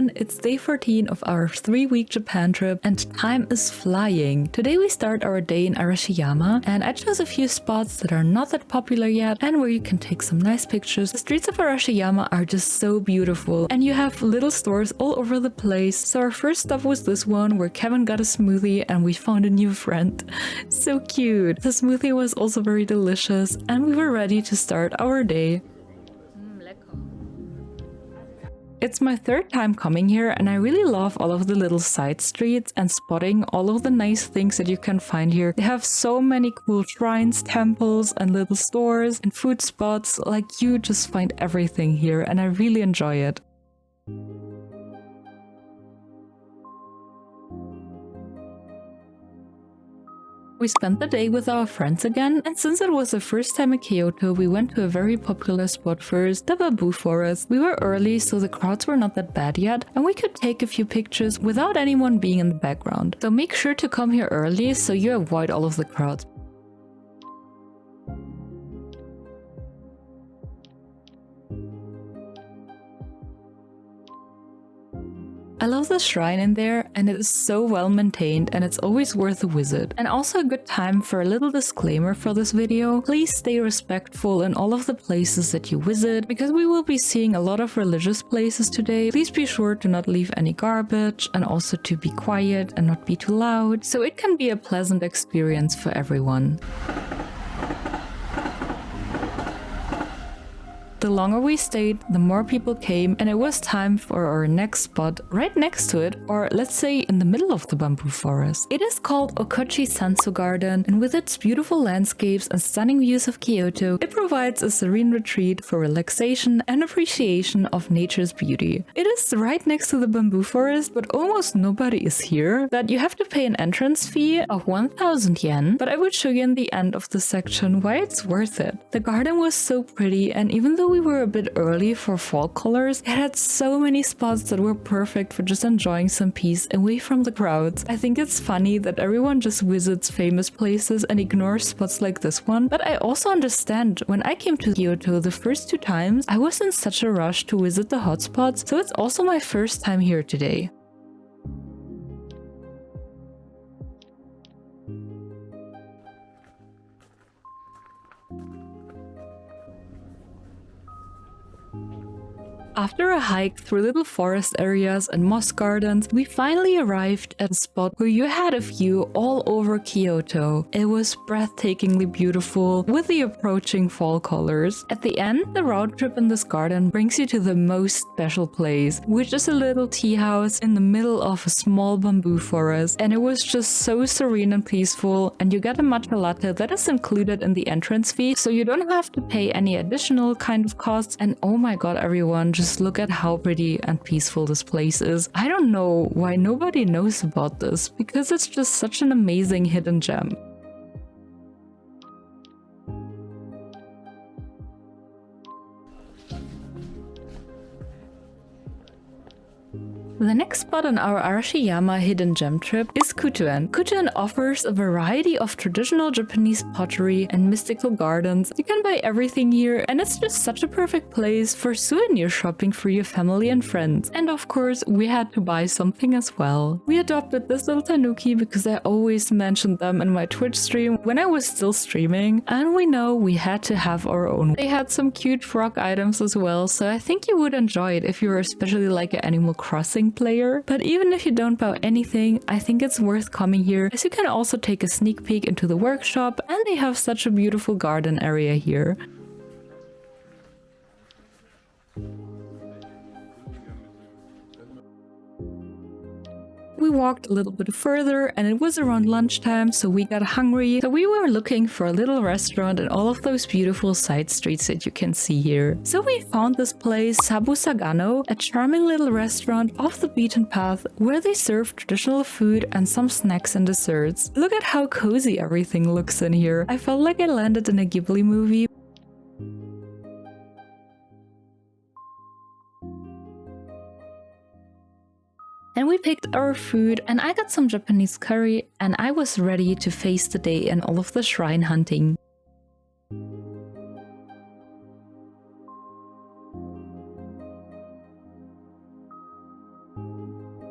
everyone, it's day 14 of our 3-week Japan trip and time is flying. Today we start our day in Arashiyama and I chose a few spots that are not that popular yet and where you can take some nice pictures. The streets of Arashiyama are just so beautiful and you have little stores all over the place. So our first stop was this one where Kevin got a smoothie and we found a new friend. So cute. The smoothie was also very delicious and we were ready to start our day. It's my third time coming here and I really love all of the little side streets and spotting all of the nice things that you can find here. They have so many cool shrines, temples and little stores and food spots. Like, you just find everything here and I really enjoy it. We spent the day with our friends again, and since it was the first time in Kyoto, we went to a very popular spot first, the Bamboo Forest. We were early, so the crowds were not that bad yet, and we could take a few pictures without anyone being in the background. So make sure to come here early so you avoid all of the crowds. I love the shrine in there and it is so well maintained and it's always worth a visit. And also a good time for a little disclaimer for this video. Please stay respectful in all of the places that you visit because we will be seeing a lot of religious places today. Please be sure to not leave any garbage and also to be quiet and not be too loud so it can be a pleasant experience for everyone. The longer we stayed, the more people came and it was time for our next spot right next to it, or let's say in the middle of the bamboo forest. It is called Okochi Sanso Garden and with its beautiful landscapes and stunning views of Kyoto, it provides a serene retreat for relaxation and appreciation of nature's beauty. It is right next to the bamboo forest, but almost nobody is here, that you have to pay an entrance fee of 1,000 yen, but I will show you in the end of the section why it's worth it. The garden was so pretty and even though we were a bit early for fall colors, it had so many spots that were perfect for just enjoying some peace away from the crowds. I think it's funny that everyone just visits famous places and ignores spots like this one, but I also understand when I came to Kyoto the first 2 times, I was in such a rush to visit the hotspots, so it's also my first time here today. After a hike through little forest areas and moss gardens, we finally arrived at a spot where you had a view all over Kyoto. It was breathtakingly beautiful with the approaching fall colors. At the end, the road trip in this garden brings you to the most special place, which is a little tea house in the middle of a small bamboo forest. And it was just so serene and peaceful, and you get a matcha latte that is included in the entrance fee, so you don't have to pay any additional kind of costs. And oh my god, everyone, just look at how pretty and peaceful this place is. I don't know why nobody knows about this, because it's just such an amazing hidden gem. The next spot on our Arashiyama hidden gem trip is Kotouen. Kotouen offers a variety of traditional Japanese pottery and mystical gardens. You can buy everything here and it's just such a perfect place for souvenir shopping for your family and friends. And of course, we had to buy something as well. We adopted this little tanuki because I always mentioned them in my Twitch stream when I was still streaming, and we know we had to have our own. They had some cute frog items as well, so I think you would enjoy it if you were especially like an Animal Crossing player. But even if you don't buy anything, I think it's worth coming here as you can also take a sneak peek into the workshop and they have such a beautiful garden area here. We walked a little bit further and it was around lunchtime, so we got hungry. So we were looking for a little restaurant and all of those beautiful side streets that you can see here. So we found this place, Sabou Sagano, a charming little restaurant off the beaten path where they serve traditional food and some snacks and desserts. Look at how cozy everything looks in here. I felt like I landed in a Ghibli movie. And we picked our food and I got some Japanese curry and I was ready to face the day and all of the shrine hunting.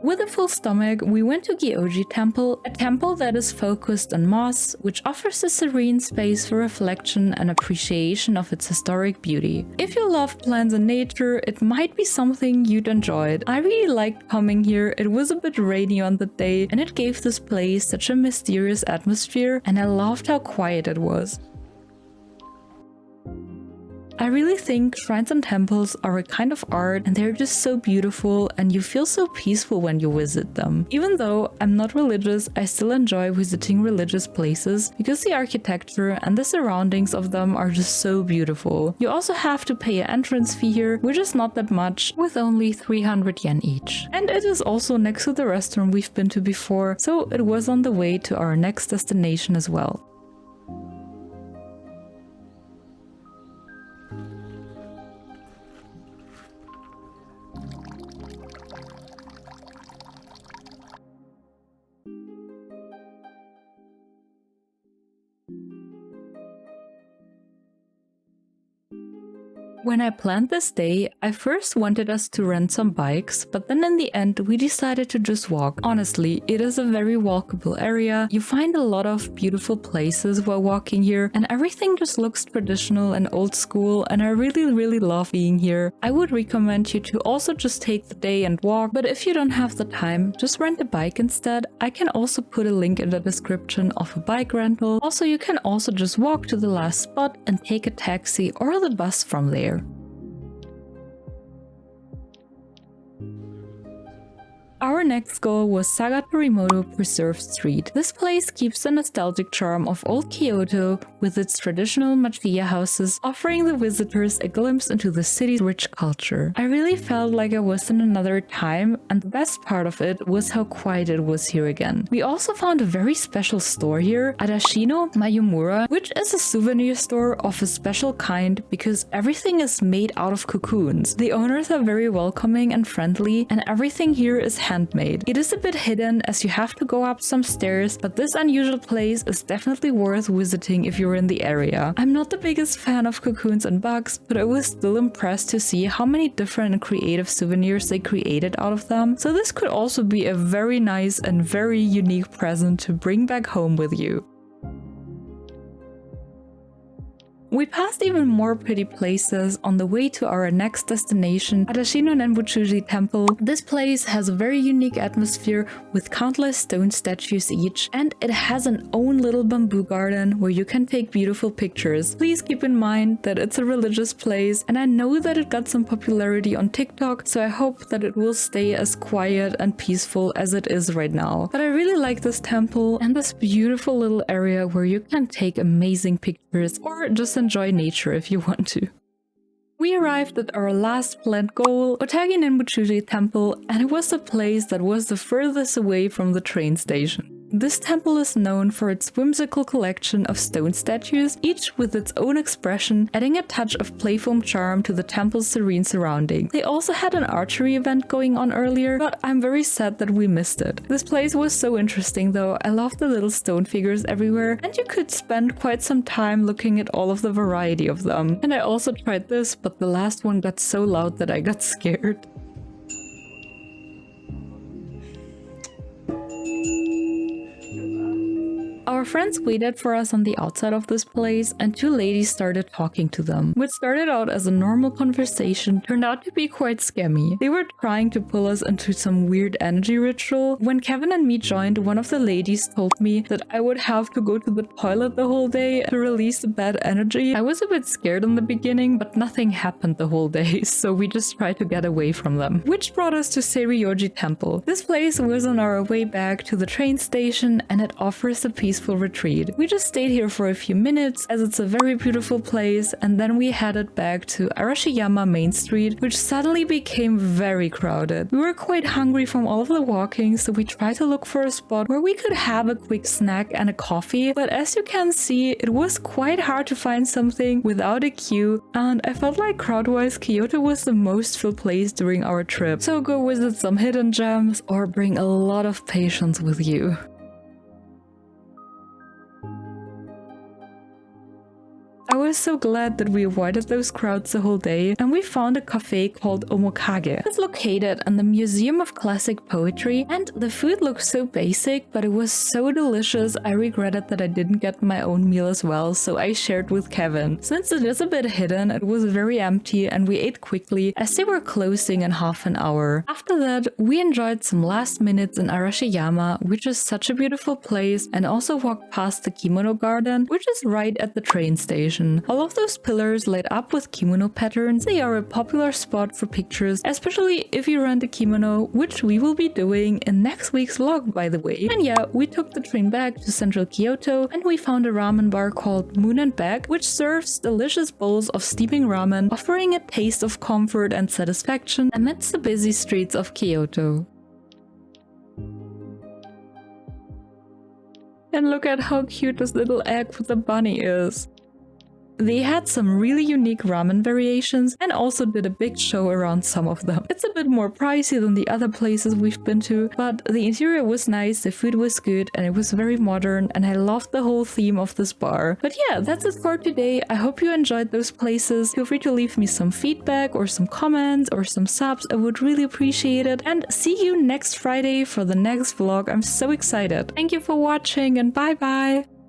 With a full stomach, we went to Giōji Temple, a temple that is focused on moss, which offers a serene space for reflection and appreciation of its historic beauty. If you love plants and nature, it might be something you'd enjoy. I really liked coming here. It was a bit rainy on the day, and it gave this place such a mysterious atmosphere, and I loved how quiet it was. I really think shrines and temples are a kind of art, and they're just so beautiful, and you feel so peaceful when you visit them. Even though I'm not religious, I still enjoy visiting religious places because the architecture and the surroundings of them are just so beautiful. You also have to pay an entrance fee here, which is not that much, with only 300 yen each. And it is also next to the restaurant we've been to before, so it was on the way to our next destination as well. When I planned this day, I first wanted us to rent some bikes, but then in the end we decided to just walk. Honestly, it is a very walkable area. You find a lot of beautiful places while walking here, and everything just looks traditional and old school, and I really love being here. I would recommend you to also just take the day and walk, but if you don't have the time, just rent a bike instead. I can also put a link in the description of a bike rental. Also, you can also just walk to the last spot and take a taxi or the bus from there. Our next goal was Saga Toriimoto Preserved Street. This place keeps the nostalgic charm of old Kyoto with its traditional machiya houses, offering the visitors a glimpse into the city's rich culture. I really felt like I was in another time, and the best part of it was how quiet it was here again. We also found a very special store here, Adashino Mayumura, which is a souvenir store of a special kind because everything is made out of cocoons. The owners are very welcoming and friendly, and everything here is handmade. It is a bit hidden as you have to go up some stairs, but this unusual place is definitely worth visiting if you're in the area. I'm not the biggest fan of cocoons and bugs, but I was still impressed to see how many different and creative souvenirs they created out of them, so this could also be a very nice and very unique present to bring back home with you. We passed even more pretty places on the way to our next destination, Adashino Nenbutsuji Temple. This place has a very unique atmosphere with countless stone statues each, and it has an own little bamboo garden where you can take beautiful pictures. Please keep in mind that it's a religious place, and I know that it got some popularity on TikTok, so I hope that it will stay as quiet and peaceful as it is right now. But I really like this temple and this beautiful little area where you can take amazing pictures or just enjoy nature if you want to. We arrived at our last planned goal, Otagi Nenbutsuji Temple, and it was the place that was the furthest away from the train station. This temple is known for its whimsical collection of stone statues, each with its own expression, adding a touch of playful charm to the temple's serene surrounding. They also had an archery event going on earlier, but I'm very sad that we missed it. This place was so interesting though. I love the little stone figures everywhere, and you could spend quite some time looking at all of the variety of them. And I also tried this, but the last one got so loud that I got scared. Our friends waited for us on the outside of this place, and two ladies started talking to them. What started out as a normal conversation turned out to be quite scammy. They were trying to pull us into some weird energy ritual. When Kevin and me joined, one of the ladies told me that I would have to go to the toilet the whole day to release the bad energy. I was a bit scared in the beginning, but nothing happened the whole day, so we just tried to get away from them. Which brought us to Seiryōji Temple. This place was on our way back to the train station, and it offers a peaceful retreat. We just stayed here for a few minutes as it's a very beautiful place, and then we headed back to Arashiyama Main Street, which suddenly became very crowded. We were quite hungry from all of the walking, so we tried to look for a spot where we could have a quick snack and a coffee, but as you can see, it was quite hard to find something without a queue, and I felt like crowd-wise Kyoto was the most filled place during our trip. So go visit some hidden gems or bring a lot of patience with you. I was so glad that we avoided those crowds the whole day, and we found a cafe called OMOKAGE. It's located in the Museum of Classic Poetry, and the food looked so basic, but it was so delicious. I regretted that I didn't get my own meal as well, so I shared with Kevin. Since it is a bit hidden, it was very empty and we ate quickly as they were closing in half an hour. After that, we enjoyed some last minutes in Arashiyama, which is such a beautiful place, and also walked past the Kimono Garden, which is right at the train station. All of those pillars lit up with kimono patterns, they are a popular spot for pictures, especially if you rent a kimono, which we will be doing in next week's vlog, by the way. And yeah, we took the train back to central Kyoto and we found a ramen bar called Moon and Back, which serves delicious bowls of steaming ramen, offering a taste of comfort and satisfaction amidst the busy streets of Kyoto. And look at how cute this little egg with the bunny is. They had some really unique ramen variations and also did a big show around some of them. It's a bit more pricey than the other places we've been to, but the interior was nice, the food was good, and it was very modern, and I loved the whole theme of this bar. But yeah, that's it for today. I hope you enjoyed those places. Feel free to leave me some feedback or some comments or some subs. I would really appreciate it. And see you next Friday for the next vlog. I'm so excited. Thank you for watching and bye bye!